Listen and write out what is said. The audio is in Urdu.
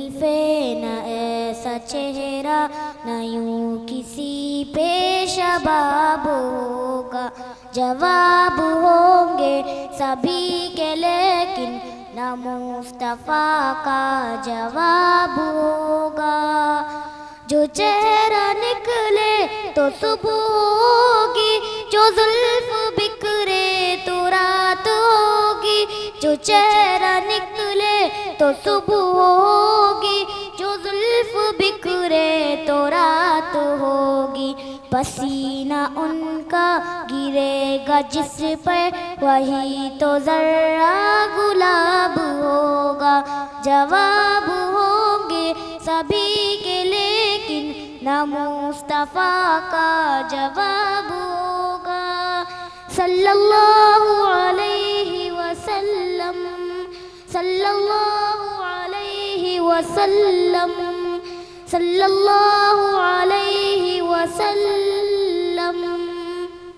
زلفیں نہ ایسا چہرہ نہ یوں کسی پہ شباب ہوگا. جواب ہوں گے سبھی کے لیکن نہ مصطفیٰ کا جواب ہوگا. جو چہرہ نکلے تو صبح ہوگی، جو زلف بکھرے تو رات ہوگی. جو چہرہ نکلے تو صبح ہوگی، جو زلف بکھرے تو رات ہوگی. پسینہ ان کا گرے گا جس پر وہی تو ذرہ گلاب ہوگا. جواب ہوں گے سبھی کے لیکن نہ مصطفیٰ کا جواب ہوگا. صلی اللہ علیہ وسلم، صلی اللہ علیہ وسلم، صلی اللہ علیہ